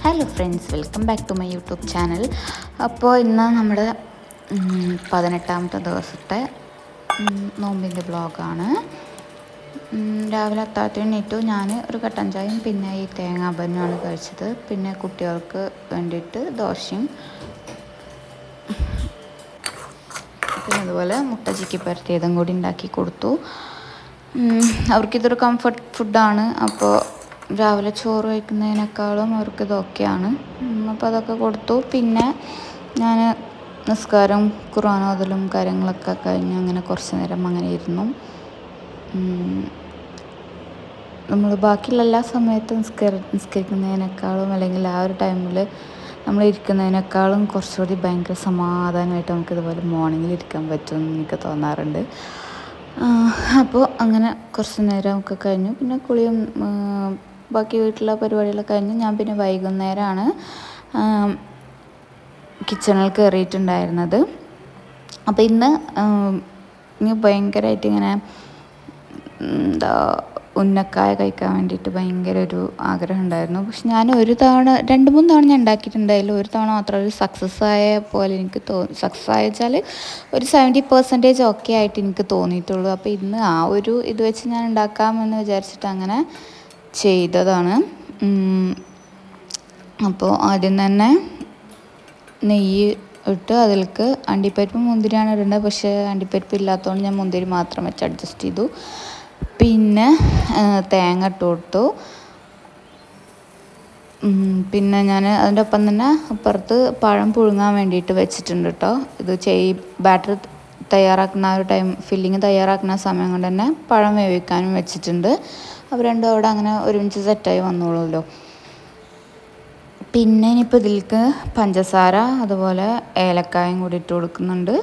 Hello friends, welcome back to my YouTube channel. അപ്പോൾ ഇന്ന് നമ്മുടെ 18ാമത്തെ ദിവസത്തെ നോമ്പിൻ്റെ വ്ളോഗാണ്. രാവിലെ അത്താഴത്തിന് എണീറ്റു. ഞാൻ ഒരു കട്ടൻ ചായയും പിന്നെ ഈ തേങ്ങാ ബന്നുമാണ് കഴിച്ചത്. പിന്നെ കുട്ടികൾക്ക് വേണ്ടിയിട്ട് ദോശയും പിന്നെ അതുപോലെ മുട്ട ചിക്കി പരത്തിയതും കൂടി ഉണ്ടാക്കി കൊടുത്തു. അവർക്കിതൊരു കംഫർട്ട് ഫുഡാണ്. അപ്പോൾ രാവിലെ ചോറ് കഴിക്കുന്നതിനേക്കാളും അവർക്കിതൊക്കെയാണ്. അപ്പോൾ അതൊക്കെ കൊടുത്തു. പിന്നെ ഞാൻ നിസ്കാരം ഖുർആൻ ഓതലും കാര്യങ്ങളൊക്കെ കഴിഞ്ഞ് അങ്ങനെ കുറച്ച് നേരം അങ്ങനെ ഇരുന്നു. നമ്മൾ ബാക്കിയുള്ള എല്ലാ സമയത്തും നിസ്കരിക്കുന്നതിനേക്കാളും അല്ലെങ്കിൽ ആ ഒരു ടൈമിൽ നമ്മൾ ഇരിക്കുന്നതിനേക്കാളും കുറച്ചുകൂടി ഭയങ്കര സമാധാനമായിട്ട് നമുക്കിതുപോലെ മോർണിംഗിൽ ഇരിക്കാൻ പറ്റുമെന്ന് എനിക്ക് തോന്നാറുണ്ട്. അപ്പോൾ അങ്ങനെ കുറച്ച് നേരമൊക്കെ കഴിഞ്ഞു. പിന്നെ കുളിയും ബാക്കി വീട്ടിലെ പരിപാടികളൊക്കെ കഴിഞ്ഞ് ഞാൻ പിന്നെ വൈകുന്നേരമാണ് കിച്ചണിൽ കയറിയിട്ടുണ്ടായിരുന്നത്. അപ്പോൾ ഇന്ന് ഭയങ്കരമായിട്ട് ഇങ്ങനെ ഉന്നക്കായ കഴിക്കാൻ വേണ്ടിയിട്ട് ഭയങ്കര ഒരു ആഗ്രഹം ഉണ്ടായിരുന്നു. പക്ഷെ ഞാൻ 2-3 തവണ ഞാൻ ഉണ്ടാക്കിയിട്ടുണ്ടായില്ല. ഒരു തവണ മാത്രം ഒരു സക്സസ് ആയ പോലെ എനിക്ക് സക്സസ് ആയെച്ചാൽ ഒരു 70% ഓക്കെ ആയിട്ട് എനിക്ക് തോന്നിയിട്ടുള്ളൂ. അപ്പോൾ ഇന്ന് ആ ഒരു ഇത് വെച്ച് ഞാൻ ഉണ്ടാക്കാമെന്ന് വിചാരിച്ചിട്ട് അങ്ങനെ ചെയ്തതാണ്. അപ്പോൾ ആദ്യം തന്നെ നെയ്യ് ഇട്ട് അതിലേക്ക് അണ്ടിപ്പരിപ്പ് മുന്തിരിയാണ് ഇടേണ്ടത്. പക്ഷേ അണ്ടിപ്പരിപ്പ് ഇല്ലാത്തതുകൊണ്ട് ഞാൻ മുന്തിരി മാത്രം വെച്ച് അഡ്ജസ്റ്റ് ചെയ്തു. പിന്നെ തേങ്ങ ഇട്ട് കൊടുത്തു. പിന്നെ ഞാൻ അതിൻ്റെ ഒപ്പം തന്നെ അപ്പുറത്ത് പഴം പുഴുങ്ങാൻ വേണ്ടിയിട്ട് വെച്ചിട്ടുണ്ട് കേട്ടോ. ഇത് ബാറ്റർ തയ്യാറാക്കുന്ന ആ ഒരു ടൈം, ഫില്ലിങ് തയ്യാറാക്കുന്ന സമയം കൊണ്ട് തന്നെ പഴം വേവിക്കാനും വെച്ചിട്ടുണ്ട്. അപ്പോൾ രണ്ടും അവിടെ അങ്ങനെ ഒരുമിച്ച് സെറ്റായി വന്നോളൂല്ലോ. പിന്നെ ഇനിയിപ്പോൾ ഇതിലേക്ക് പഞ്ചസാര അതുപോലെ ഏലക്കായും കൂടി ഇട്ട് കൊടുക്കുന്നുണ്ട്.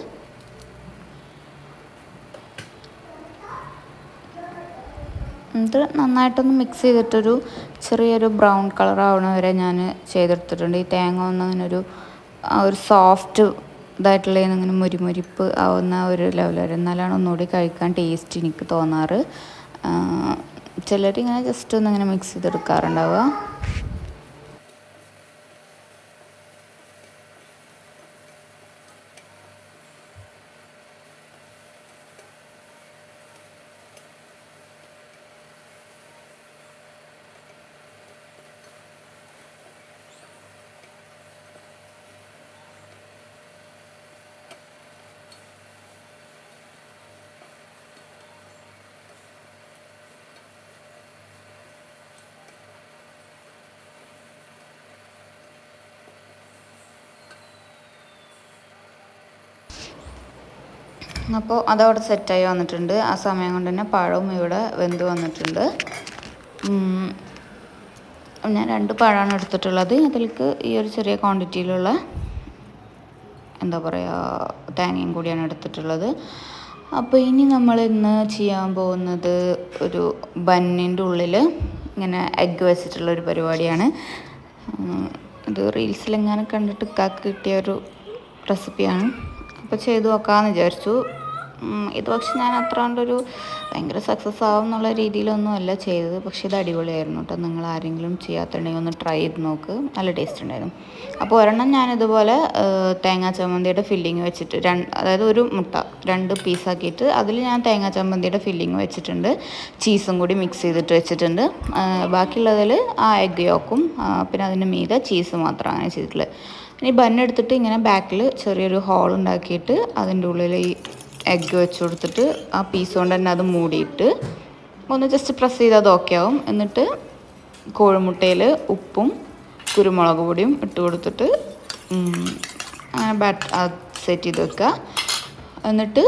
ഇത് നന്നായിട്ടൊന്ന് മിക്സ് ചെയ്തിട്ടൊരു ചെറിയൊരു ബ്രൗൺ കളർ ആവണ വരെ ഞാൻ ചെയ്തെടുത്തിട്ടുണ്ട്. ഈ തേങ്ങ ഒന്ന് അങ്ങനെ ഒരു സോഫ്റ്റ് ഇതായിട്ടുള്ള ഇങ്ങനെ മുരിപ്പ് ആവുന്ന ഒരു ലെവൽ വരെ, എന്നാലാണ് ഒന്നുകൂടി കഴിക്കാൻ ടേസ്റ്റ് എനിക്ക് തോന്നാറ്. ചിലരിങ്ങനെ ജസ്റ്റ് ഒന്നിങ്ങനെ മിക്സ് ചെയ്തെടുക്കാറുണ്ടാവുക. അപ്പോൾ അതവിടെ സെറ്റായി വന്നിട്ടുണ്ട്. ആ സമയം കൊണ്ട് തന്നെ പഴവും ഇവിടെ വെന്ത് വന്നിട്ടുണ്ട്. ഞാൻ 2 പഴമാണ് എടുത്തിട്ടുള്ളത്. അതിലേക്ക് ഈ ഒരു ചെറിയ ക്വാണ്ടിറ്റിയിലുള്ള എന്താ പറയുക തേങ്ങയും കൂടിയാണ് എടുത്തിട്ടുള്ളത്. അപ്പോൾ ഇനി നമ്മൾ ഇന്ന് ചെയ്യാൻ പോകുന്നത് ഒരു ബന്നിൻ്റെ ഉള്ളിൽ ഇങ്ങനെ എഗ്ഗ് വെച്ചിട്ടുള്ളൊരു പരിപാടിയാണ്. ഇത് റീൽസിലെങ്ങനെ കണ്ടിട്ട് കിട്ടിയൊരു റെസിപ്പിയാണ്. അപ്പോൾ ചെയ്ത് നോക്കാമെന്ന് വിചാരിച്ചു. ഇത് പക്ഷെ ഞാൻ അത്ര കൊണ്ടൊരു ഭയങ്കര സക്സസ് ആവും എന്നുള്ള രീതിയിലൊന്നും അല്ല ചെയ്തത്. പക്ഷേ ഇത് അടിപൊളിയായിരുന്നു കേട്ടോ. നിങ്ങൾ ആരെങ്കിലും ചെയ്യാത്തുണ്ടെങ്കിൽ ഒന്ന് ട്രൈ ചെയ്ത് നോക്ക്, നല്ല ടേസ്റ്റ് ഉണ്ടായിരുന്നു. അപ്പോൾ ഒരെണ്ണം ഞാനിതുപോലെ തേങ്ങാ ചമ്മന്തിയുടെ ഫില്ലിങ് വെച്ചിട്ട് അതായത് ഒരു മുട്ട 2 പീസാക്കിയിട്ട് അതിൽ ഞാൻ തേങ്ങാ ചമ്മന്തിയുടെ ഫില്ലിങ് വെച്ചിട്ടുണ്ട്. ചീസും കൂടി മിക്സ് ചെയ്തിട്ട് വെച്ചിട്ടുണ്ട്. ബാക്കിയുള്ളതിൽ ആ എഗ്ഗ് യോക്കും പിന്നെ അതിൻ്റെ മീതെ ചീസ് മാത്രം അങ്ങനെ ചെയ്തിട്ടുള്ളത്. ഇനി ബണ്ണെടുത്തിട്ട് ഇങ്ങനെ ബാക്കിൽ ചെറിയൊരു ഹോൾ ഉണ്ടാക്കിയിട്ട് അതിൻ്റെ ഉള്ളിൽ ഈ എഗ്ഗ് വെച്ച് കൊടുത്തിട്ട് ആ പീസ് കൊണ്ട് തന്നെ അത് മൂടിയിട്ട് ഒന്ന് ജസ്റ്റ് പ്രസ് ചെയ്ത് അത് ഓക്കെ ആവും. എന്നിട്ട് കോഴിമുട്ടയിൽ ഉപ്പും കുരുമുളക് പൊടിയും ഇട്ട് കൊടുത്തിട്ട് അങ്ങനെ സെറ്റ് ചെയ്ത് വെക്കുക. എന്നിട്ട്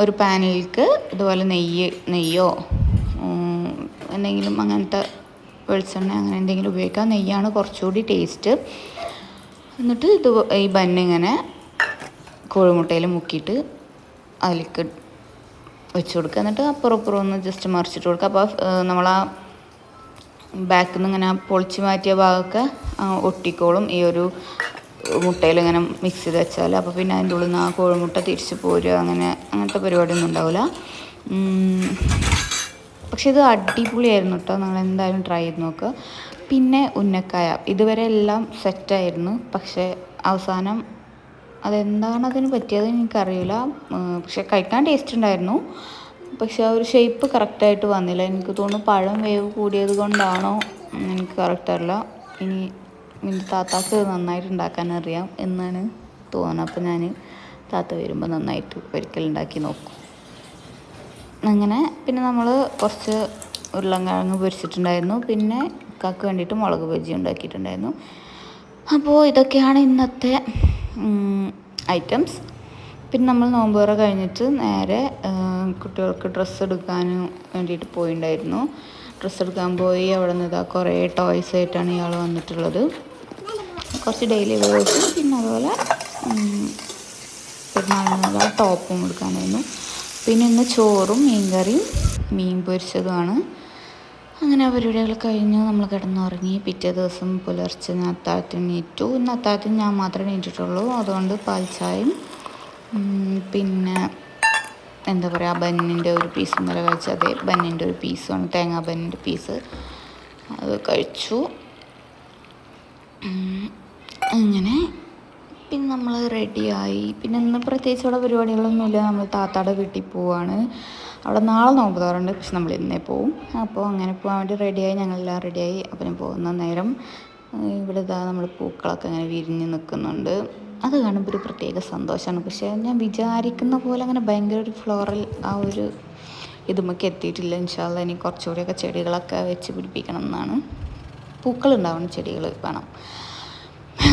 ഒരു പാനിലേക്ക് ഇതുപോലെ നെയ്യോ എന്തെങ്കിലും അങ്ങനത്തെ വെളിച്ചെണ്ണ അങ്ങനെ എന്തെങ്കിലും ഉപയോഗിക്കാം. നെയ്യാണ് കുറച്ചുകൂടി ടേസ്റ്റ്. എന്നിട്ട് ഈ ബന്നിങ്ങനെ കോഴിമുട്ടയിൽ മുക്കിയിട്ട് അതിലേക്ക് വെച്ച് കൊടുക്കുക. എന്നിട്ട് അപ്പുറം ഒന്ന് ജസ്റ്റ് മറിച്ചിട്ട് കൊടുക്കുക. അപ്പോൾ നമ്മൾ ആ ബാക്കിൽ നിന്ന് ഇങ്ങനെ പൊളിച്ച് മാറ്റിയ ഭാഗമൊക്കെ ഒട്ടിക്കോളും ഈ ഒരു മുട്ടയിൽ ഇങ്ങനെ മിക്സ് ചെയ്ത് വെച്ചാൽ. അപ്പോൾ പിന്നെ അതിൻ്റെ ഉള്ളിൽ നിന്ന് ആ കോഴിമുട്ട തിരിച്ച് പോരുക അങ്ങനത്തെ പരിപാടിയൊന്നും ഉണ്ടാവില്ല. പക്ഷെ ഇത് അടിപൊളിയായിരുന്നു കേട്ടോ. നിങ്ങൾ എന്തായാലും ട്രൈ ചെയ്ത് നോക്കുക. പിന്നെ ഉന്നക്കായ. ഇതുവരെ എല്ലാം സെറ്റായിരുന്നു. പക്ഷേ അവസാനം അതെന്താണ് അതിന് പറ്റിയത് എനിക്കറിയില്ല. പക്ഷെ കഴിക്കാൻ ടേസ്റ്റ് ഉണ്ടായിരുന്നു. പക്ഷെ ആ ഒരു ഷേപ്പ് കറക്റ്റായിട്ട് വന്നില്ല. എനിക്ക് തോന്നുന്നു പഴം വേവ് കൂടിയത് കൊണ്ടാണോ എനിക്ക് കറക്റ്റ് അറിയില്ല. ഇനി എൻ്റെ താത്താക്ക് നന്നായിട്ട് ഉണ്ടാക്കാൻ അറിയാം എന്നാണ് തോന്നുന്നത്. അപ്പോൾ ഞാൻ താത്ത വരുമ്പോൾ നന്നായിട്ട് ഒരിക്കൽ ഉണ്ടാക്കി നോക്കും. അങ്ങനെ പിന്നെ നമ്മൾ കുറച്ച് ഉരുളൻകിഴങ്ങ് പൊരിച്ചിട്ടുണ്ടായിരുന്നു. പിന്നെ ഇക്കാക്ക് വേണ്ടിയിട്ട് മുളക് ബജി ഉണ്ടാക്കിയിട്ടുണ്ടായിരുന്നു. അപ്പോൾ ഇതൊക്കെയാണ് ഇന്നത്തെ ഐറ്റംസ്. പിന്നെ നമ്മൾ നോമ്പ് തുറ കഴിഞ്ഞിട്ട് നേരെ കുട്ടികൾക്ക് ഡ്രസ്സ് എടുക്കാൻ വേണ്ടിയിട്ട് പോയിട്ടുണ്ടായിരുന്നു. ഡ്രസ്സ് എടുക്കാൻ പോയി. അവിടെ നിന്ന് ഇതാ കുറേ ടോയ്സ് ആയിട്ടാണ് ഇയാൾ വന്നിട്ടുള്ളത്. കുറച്ച് ഡെയിലി വെയേഴ്സും പിന്നെ അതുപോലെ പെരുന്നാളിനുള്ള ടോപ്പും എടുക്കാനായിരുന്നു. പിന്നെ ഇന്ന് ചോറും മീൻകറിയും മീൻ പൊരിച്ചതുമാണ്. അങ്ങനെ പരിപാടികൾ കഴിഞ്ഞ് നമ്മൾ കിടന്നുറങ്ങി. പിറ്റേ ദിവസം പുലർച്ചെ ഞാൻ അത്താഴത്തിന് എണീറ്റു. ഇന്ന് അത്താഴത്തിന് ഞാൻ മാത്രമേ എണീറ്റിട്ടുള്ളൂ. അതുകൊണ്ട് പാൽച്ചായയും പിന്നെ എന്താ പറയുക, ബന്നിൻ്റെ ഒരു പീസ് ഇന്നലെ കഴിച്ച അതേ ബന്നിൻ്റെ ഒരു പീസുമാണ്, തേങ്ങാ ബന്നിൻ്റെ പീസ്, അത് കഴിച്ചു. അങ്ങനെ പിന്നെ നമ്മൾ റെഡിയായി. പിന്നെ ഇന്ന് പ്രത്യേകിച്ച് അവിടെ പരിപാടികളൊന്നുമില്ല. നമ്മൾ താത്താടെ വീട്ടിൽ പോവാണ്. അവിടെ നാളെ നോമ്പ് തുറണ്ട്. പക്ഷെ നമ്മൾ ഇന്നേ പോവും. അപ്പോൾ അങ്ങനെ പോകാൻ വേണ്ടി റെഡിയായി. ഞങ്ങളെല്ലാം റെഡിയായി. അപ്പം പോകുന്ന നേരം ഇവിടെ ഇതാ നമ്മൾ പൂക്കളൊക്കെ അങ്ങനെ വിരിഞ്ഞ് നിൽക്കുന്നുണ്ട്. അത് കാണുമ്പോൾ ഒരു പ്രത്യേക സന്തോഷമാണ്. പക്ഷേ ഞാൻ വിചാരിക്കുന്ന പോലെ അങ്ങനെ ഭയങ്കര ഒരു ഫ്ലോറൽ ആ ഒരു ഇതുമൊക്കെ എത്തിയിട്ടില്ല. ഇൻഷാ അല്ലാഹ് ഇനി കുറച്ചുകൂടിയൊക്കെ ചെടികളൊക്കെ വെച്ച് പിടിപ്പിക്കണം എന്നാണ്. പൂക്കളുണ്ടാവുന്ന ചെടികൾ വേണം.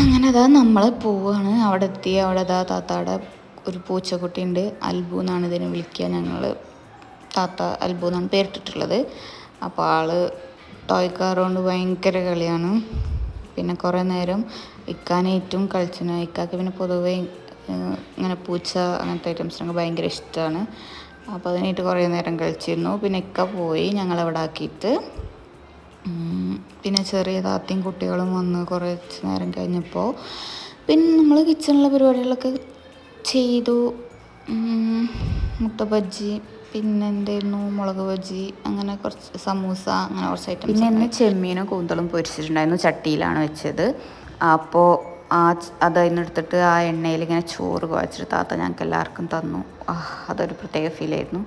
അങ്ങനെ അതാ നമ്മൾ പോവാണ്. അവിടെ എത്തി. അവിടെ അതാ താത്താടെ ഒരു പൂച്ചക്കുട്ടിയുണ്ട്. അൽബു എന്നാണ് ഇതിനെ വിളിക്കുക ഞങ്ങൾ. താത്ത അൽബു എന്നാണ് പേരിട്ടിട്ടുള്ളത്. അപ്പോൾ ആൾ ടോയ് കാർ കൊണ്ട് ഭയങ്കര കളിയാണ്. പിന്നെ കുറേ നേരം ഇക്കാനേറ്റും കളിച്ചിന്. ഇക്കാക്ക് പിന്നെ പൊതുവേ ഇങ്ങനെ പൂച്ച അങ്ങനത്തെ ഐറ്റംസിനൊക്കെ ഭയങ്കര ഇഷ്ടമാണ്. അപ്പോൾ അതിനായിട്ട് കുറേ നേരം കളിച്ചിരുന്നു. പിന്നെ ഇക്ക പോയി ഞങ്ങളവിടെ ആക്കിയിട്ട്. പിന്നെ ചെറിയ താത്തയും കുട്ടികളും വന്ന് കുറേ നേരം കഴിഞ്ഞപ്പോൾ പിന്നെ നമ്മൾ കിച്ചണിലെ പരിപാടികളൊക്കെ ചെയ്തു. മുട്ട ബജ്ജി, പിന്നെ എന്തായിരുന്നു മുളക് ബജ്ജി, അങ്ങനെ കുറച്ച് സമൂസ, അങ്ങനെ കുറച്ച് ഐറ്റംസ്. പിന്നെ ഇന്ന് ചെമ്മീനും കൂന്തളും പൊരിച്ചിട്ടുണ്ടായിരുന്നു. ചട്ടിയിലാണ് വെച്ചത്. അപ്പോൾ അതതിന് എടുത്തിട്ട് ആ എണ്ണയിൽ ഇങ്ങനെ ചോറ് കുഴച്ചിട്ട് താത്ത ഞങ്ങൾക്ക് എല്ലാവർക്കും തന്നു. അതൊരു പ്രത്യേക ഫീലായിരുന്നു.